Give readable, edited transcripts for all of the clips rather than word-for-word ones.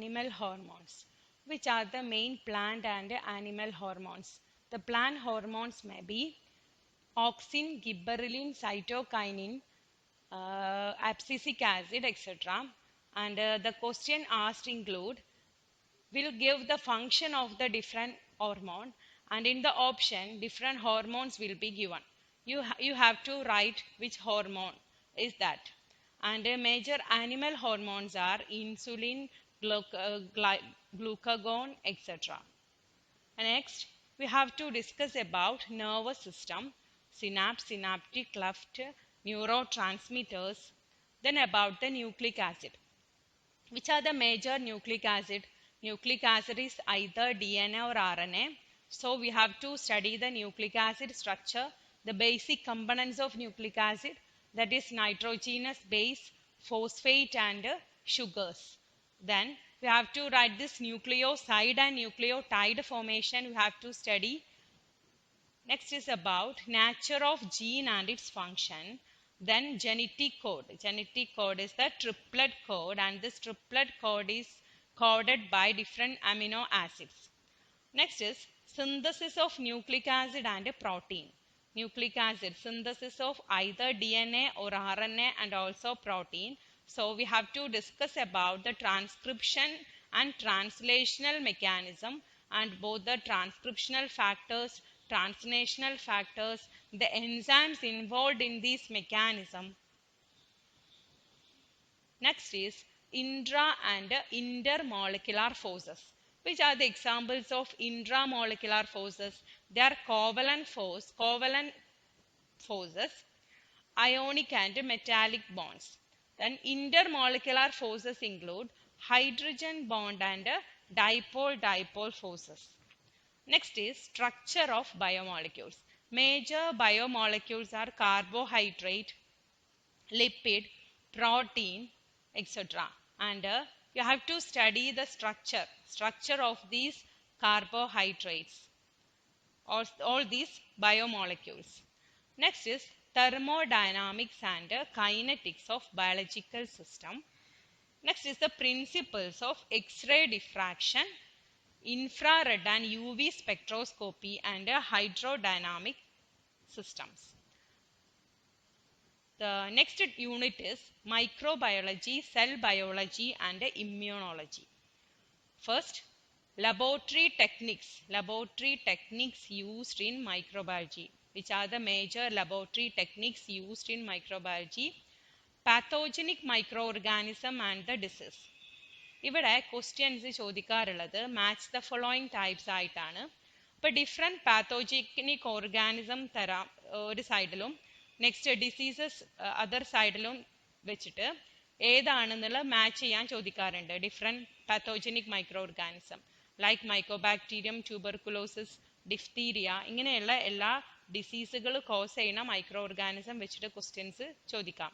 animal hormones. Which are the main plant and animal hormones? The plant hormones may be auxin, gibberellin, cytokinin, abscisic acid, etc. And the question asked include will give the function of the different hormone, and in the option different hormones will be given. You have to write which hormone is that. And major animal hormones are insulin, glucagon, etc. Next, we have to discuss about nervous system, synapse, synaptic cleft, neurotransmitters, then about the nucleic acid. Which are the major nucleic acid? Nucleic acid is either DNA or RNA. So we have to study the nucleic acid structure, the basic components of nucleic acid, that is nitrogenous base, phosphate and sugars. Then we have to write this nucleoside and nucleotide formation we have to study. Next is about nature of gene and its function. Then genetic code. Genetic code is the triplet code, and this triplet code is coded by different amino acids. Next is synthesis of nucleic acid and protein. Nucleic acid, synthesis of either DNA or RNA and also protein. So we have to discuss about the transcription and translational mechanism, and both the transcriptional factors, translational factors, the enzymes involved in this mechanism. Next is intra and intermolecular forces. Which are the examples of intramolecular forces? They are covalent forces, ionic and metallic bonds. Then intermolecular forces include hydrogen bond and dipole-dipole forces. Next is structure of biomolecules. Major biomolecules are carbohydrate, lipid, protein, etc. And you have to study the structure of these carbohydrates, all these biomolecules. Next is thermodynamics and kinetics of biological system. Next is the principles of X-ray diffraction, infrared and UV spectroscopy, and hydrodynamic systems. The next unit is microbiology, cell biology and immunology. First, laboratory techniques. Laboratory techniques used in microbiology. Which are the major laboratory techniques used in microbiology? Pathogenic microorganism and the disease. ഇവിടെ questions ചോദിക്കാറുള്ളത് match the following types ആയിട്ടാണ്. അപ്പോൾ different pathogenic organism തരാം ഒരു സൈഡിലും, next diseases other സൈഡിലും വെച്ചിട്ട് ഏതാണെന്നുള്ള match ചെയ്യാൻ ചോദിക്കാറുണ്ട്. Different pathogenic micro organism like mycobacterium, tuberculosis, diphtheria, ഇങ്ങനെയുള്ള എല്ലാ ഡിസീസുകൾ കോസ് ചെയ്യുന്ന മൈക്രോ ഓർഗാനിസം വെച്ചിട്ട് ക്വസ്റ്റ്യൻസ് ചോദിക്കാം.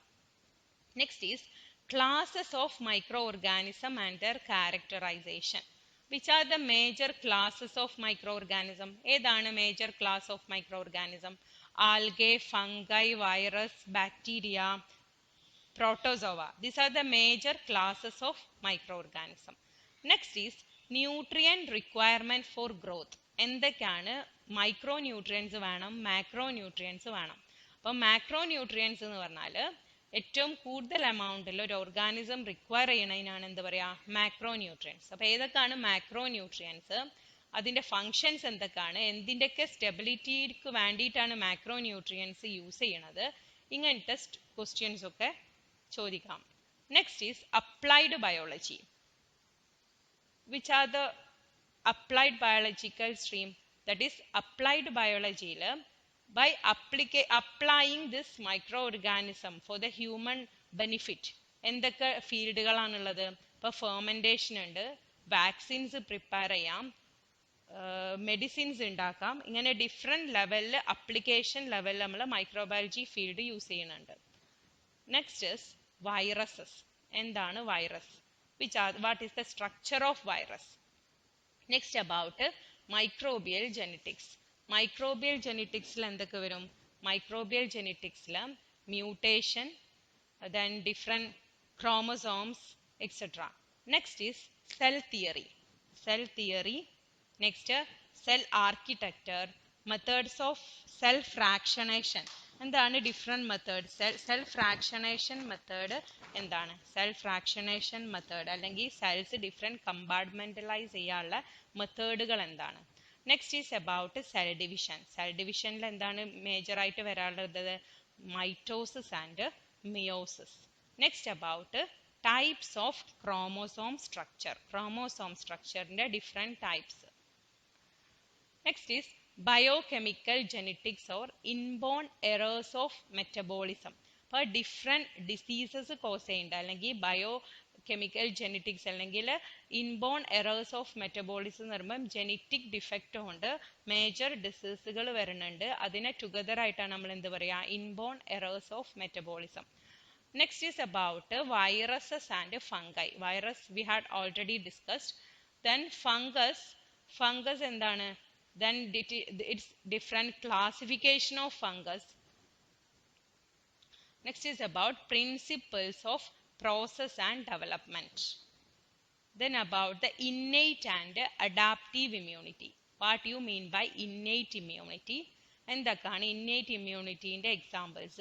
Next is classes of microorganism and their characterization. Which are the major classes of microorganism? ഏതാണ് major class of microorganism? Algae, fungi, virus, bacteria, protozoa. These are the major classes of microorganism. Next is nutrient requirement for growth. എന്തൊക്കെയാണ് micronutrients വേണം, macronutrients വേണം. അപ്പോൾ macronutrients എന്ന് പറഞ്ഞാൽ ഏറ്റവും കൂടുതൽ എമൗണ്ടിൽ ഒരു ഓർഗാനിസം റിക്വയർ ചെയ്യണതിനാണ് എന്ത് പറയുക, മാക്രോ ന്യൂട്രിയൻസ്. അപ്പോൾ ഏതൊക്കെയാണ് മാക്രോ ന്യൂട്രിയൻസ്, അതിൻ്റെ ഫങ്ഷൻസ് എന്തൊക്കെയാണ്, എന്തിൻ്റെയൊക്കെ സ്റ്റെബിലിറ്റിക്ക് വേണ്ടിയിട്ടാണ് മാക്രോ ന്യൂട്രിയൻസ് യൂസ് ചെയ്യണത്, ഇങ്ങനത്തെ ക്വസ്റ്റ്യൻസ് ഒക്കെ ചോദിക്കാം. Next is applied biology. Which are the applied biological stream? That is applied ബയോളജിയിൽ by applying this microorganism for the human benefit. എന്തൊക്കെ ഫീൽഡുകളാണുള്ളത്? ഇപ്പോൾ ഫെർമെൻറ്റേഷൻ ഉണ്ട്, വാക്സിൻസ് പ്രിപ്പയർ ചെയ്യാം, മെഡിസിൻസ് ഉണ്ടാക്കാം, ഇങ്ങനെ ഡിഫറെൻറ്റ് ലെവലിൽ അപ്ലിക്കേഷൻ ലെവലിൽ നമ്മൾ മൈക്രോബയോളജി ഫീൽഡ് യൂസ് ചെയ്യുന്നുണ്ട്. Next is viruses. എന്താണ് virus? What is the structure of virus? Next about microbial genetics. Microbial ജെനറ്റിക്സിൽ എന്തൊക്കെ വരും? മൈക്രോബിയൽ ജെനറ്റിക്സിൽ mutation, then different chromosomes et cetera. Next is cell theory. Cell theory. Next, cell architecture, methods of cell fractionation. എന്താണ് different methods? Cell fractionation method എന്താണ്? Cell fractionation method അല്ലെങ്കിൽ cells different compartmentalize ചെയ്യാനുള്ള മെത്തേഡുകൾ എന്താണ്? Next is about cell division. Cell divisionൽ എന്താണ് major ആയിട്ട് വരാനുള്ളത്? Mitosis and meiosis. Next about types of chromosome structure. Chromosome structure different types. Next is biochemical genetics or inborn errors of metabolism. അപ്പോൾ different diseases cos ചെയ്യുന്നുണ്ട് അല്ലെങ്കിൽ biochemical genetics അല്ലെങ്കിൽ inborn errors of metabolism എന്ന് പറയുമ്പോൾ genetic defect കൊണ്ട് major ഡിസീസുകൾ വരുന്നുണ്ട്. അതിനെ together ആയിട്ടാണ് നമ്മൾ എന്ത് പറയുക? Inborn errors of metabolism. Next is about viruses and fungi. Virus we had already discussed. Then fungus endana? Then it's different classification of fungus. Next is about principles of process and development. Then about the innate and adaptive immunity. What you mean by innate immunity? എന്തൊക്കെയാണ് innate immunity ന്റെ examples?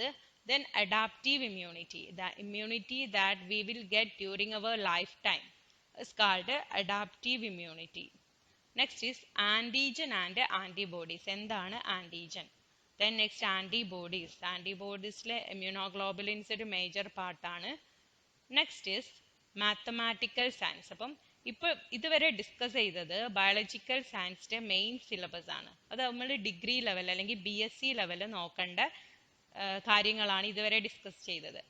Then adaptive immunity, the immunity that we will get during our lifetime is called adaptive immunity. Next is antigen and antibodies. എന്താണ് antigen? Then next antibodies. Antibodiesle immunoglobulins ഒരു major part ആണ്. Next is mathematical science. അപ്പം ഇപ്പോൾ ഇതുവരെ discuss ചെയ്തത് biological സയൻസിന്റെ main syllabus ആണ്. അത് നമ്മൾ ഡിഗ്രി ലെവൽ അല്ലെങ്കിൽ BSc ലെവൽ നോക്കേണ്ട കാര്യങ്ങളാണ് ഇതുവരെ ഡിസ്കസ് ചെയ്തത്.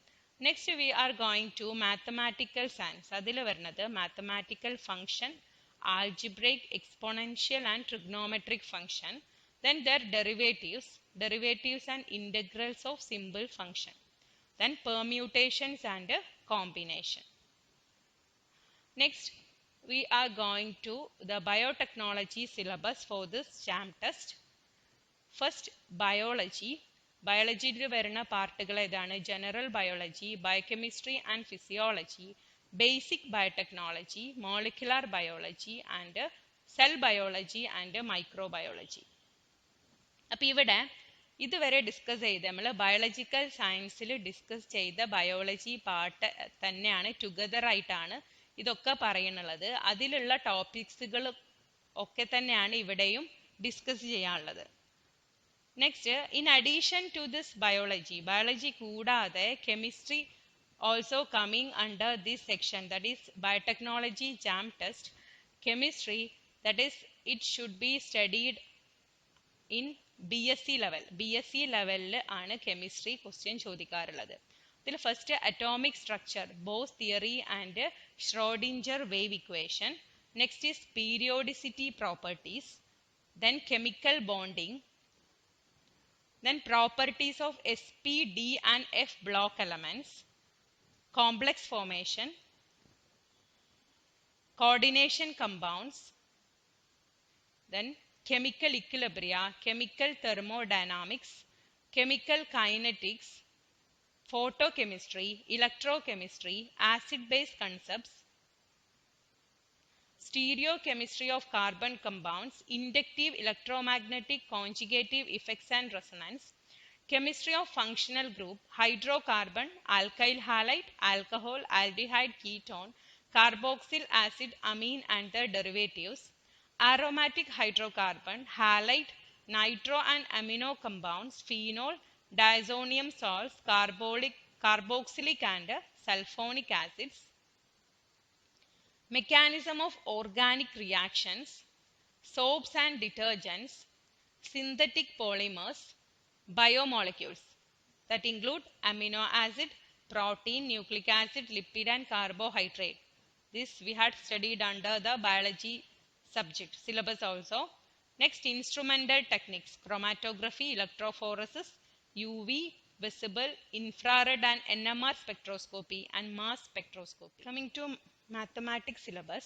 Next we are going to mathematical science. അതിൽ വരുന്നത് mathematical function, algebraic, exponential and trigonometric function, then their derivatives and integrals of simple function, then permutations and combination. Next we are going to the biotechnology syllabus for this jam test. First biology. ബയോളജിയിൽ വരുന്ന പാർട്ടുകൾ ഏതാണ്? General biology, biochemistry and physiology, basic biotechnology, molecular biology and cell biology and microbiology. അപ്പം ഇവിടെ ഇതുവരെ discuss ചെയ്ത് നമ്മൾ biological സയൻസിൽ discuss ചെയ്ത biology part തന്നെയാണ്, ടുഗദർ ആയിട്ടാണ് ഇതൊക്കെ പറയുന്നുള്ളത്. അതിലുള്ള ടോപ്പിക്സുകൾ ഒക്കെ തന്നെയാണ് ഇവിടെയും ഡിസ്കസ് ചെയ്യാനുള്ളത്. Next, in addition to this biology കൂടാതെ chemistry also coming under this section, that is biotechnology jam test. Chemistry, that is it should be studied in BSc level. BSc level ആണ് chemistry question ചോദിക്കാറുള്ളത്. ഇതിൽ first atomic structure, Bose theory and Schrodinger wave equation. Next is periodicity properties, then chemical bonding, then properties of sp, d and f block elements, complex formation, coordination compounds, then chemical equilibria, chemical thermodynamics, chemical kinetics, photochemistry, electrochemistry, acid base concepts, stereochemistry of carbon compounds, inductive electromagnetic conjugative effects and resonance, chemistry of functional group, hydrocarbon, alkyl halide, alcohol, aldehyde, ketone, carboxyl acid, amine and their derivatives, aromatic hydrocarbon, halide, nitro and amino compounds, phenol, diazonium salts, carboxylic and sulfonic acids, mechanism of organic reactions, soaps and detergents, synthetic polymers, biomolecules that include amino acid, protein, nucleic acid, lipid and carbohydrate. This we had studied under the biology subject syllabus also. Next, instrumental techniques, chromatography, electrophoresis, UV, visible, infrared and NMR spectroscopy and mass spectroscopy. Coming to mathematics syllabus,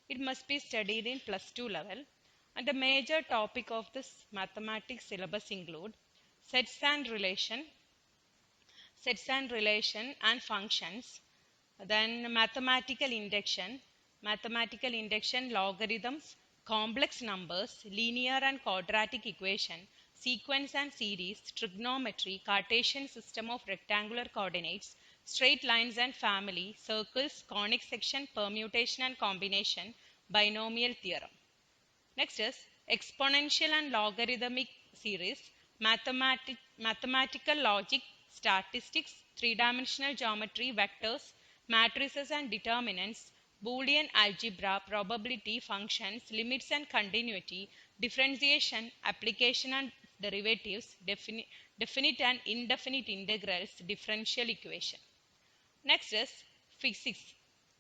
it must be studied in +2 level, and the major topic of this mathematics syllabus include sets and relation and functions, Then mathematical induction, logarithms, complex numbers, linear and quadratic equation, sequence and series, trigonometry, Cartesian system of rectangular coordinates, straight lines and family, circles, conic section, permutation and combination, binomial theorem. Next is exponential and logarithmic series, mathematical logic, statistics, three-dimensional geometry, vectors, matrices and determinants, Boolean algebra, probability, functions, limits and continuity, differentiation, application and derivatives, definite and indefinite integrals, differential equation. Next is physics.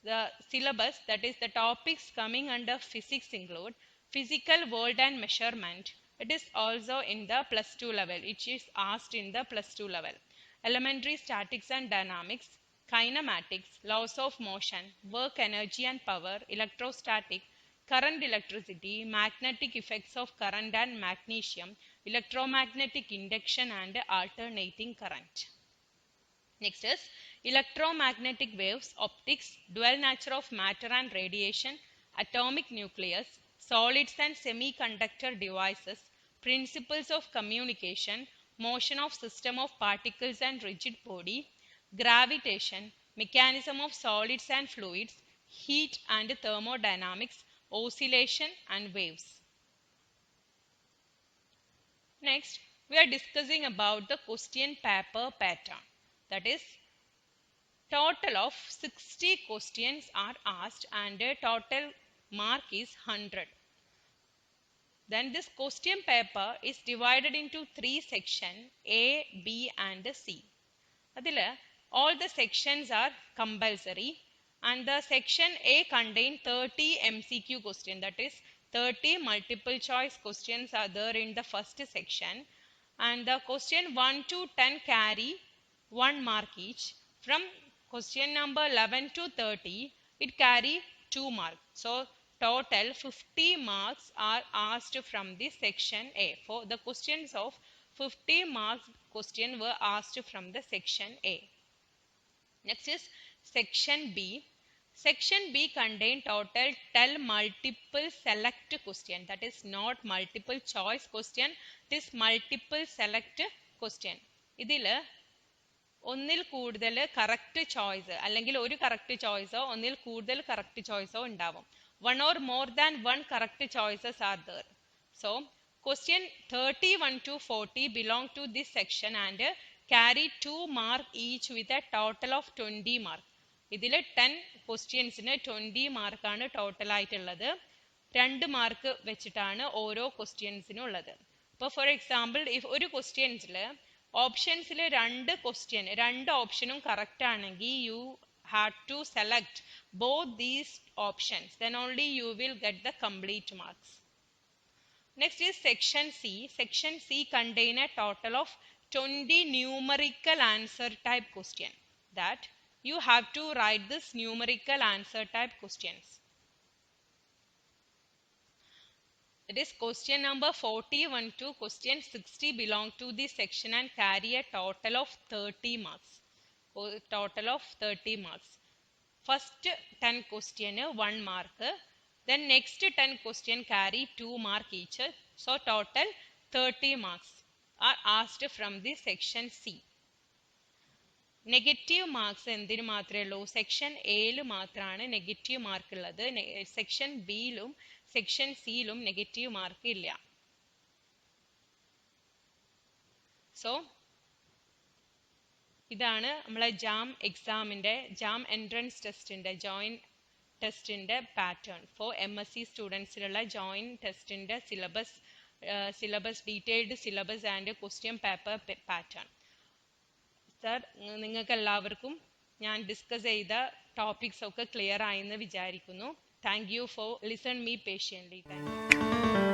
The syllabus, that is the topics coming under physics, include physical world and measurement. It is also in the +2 level. It is asked in the +2 level. Elementary statics and dynamics, kinematics, laws of motion, work, energy and power, electrostatic, current, electricity, magnetic effects of current and magnesium, electromagnetic induction and alternating current. Next is electromagnetic waves, optics, dual nature of matter and radiation, atomic nucleus, solids and semiconductor devices, principles of communication, motion of system of particles and rigid body, gravitation, mechanism of solids and fluids, heat and thermodynamics, oscillation and waves. Next, we are discussing about the question paper pattern. That is, total of 60 questions are asked and a total mark is 100. Then this question paper is divided into 3 sections, A, B and C. Adile, all the sections are compulsory and the section A contains 30 MCQ questions. That is, 30 multiple choice questions are there in the first section, and the question 1 to 10 carry 1 mark each. From question number 11 to 30, it carry 2 marks. So total 50 marks are asked from the section A. For the questions of 50 marks question were asked from the section A. Next is section B. Section B contains total 10 multiple select question. That is not multiple choice question. This multiple select question. ഇതില് ഒന്നിൽ കൂടുതൽ correct choice അല്ലെങ്കിൽ ഒരു correct ചോയ്സോ ഒന്നിൽ കൂടുതൽ correct ചോയ്സോ ഉണ്ടാവും. One or more than one correct choices are there. So question 31 to 40 belong to this section and carry 2 mark each with a total of 20 mark. ഇതിൽ 10 ക്വസ്റ്റ്യൻസിന് 20 മാർക്കാണ് ടോട്ടൽ ആയിട്ടുള്ളത്. 2 മാർക്ക് വെച്ചിട്ടാണ് ഓരോ ക്വസ്റ്റ്യൻസിനും ഉള്ളത്. അപ്പോൾ ഫോർ എക്സാമ്പിൾ ഒരു ക്വസ്റ്റ്യൻസിൽ ഓപ്ഷൻസിൽ 2 ക്വസ്റ്റ്യൻ 2 ഓപ്ഷനും കറക്റ്റ് ആണെങ്കിൽ U have to select both these options, then only you will get the complete marks. Next is section C. Section C contain a total of 20 numerical answer type question, that you have to write this numerical answer type questions. It is question number 41 to question 60 belong to this section and carry a total of 30 marks. Total of 30 marks. First 10 question 1 mark, then next 10 question carry 2 mark each. So total 30 marks are asked from the section C. Negative marks എന്തിനു മാത്രമേ ഉള്ളൂ? Section എയിൽ മാത്രമാണ് negative mark ഉള്ളത്. Section ബിയിലും section സിയിലും negative mark ഇല്ല. So ഇതാണ് നമ്മളെ ജാം എക്സാമിൻ്റെ ജാം എൻട്രൻസ് ടെസ്റ്റിൻ്റെ ജോയിൻറ്റ് ടെസ്റ്റിൻ്റെ പാറ്റേൺ. ഫോർ MSc സ്റ്റുഡൻസിലുള്ള ജോയിൻറ്റ് ടെസ്റ്റിൻ്റെ syllabus detailed syllabus and question paper pattern. Sir, നിങ്ങൾക്ക് എല്ലാവർക്കും ഞാൻ ഡിസ്കസ് ചെയ്ത ടോപ്പിക്സ് ഒക്കെ ക്ലിയർ ആയെന്ന് വിചാരിക്കുന്നു. Thank you for listen me patiently. Thank you.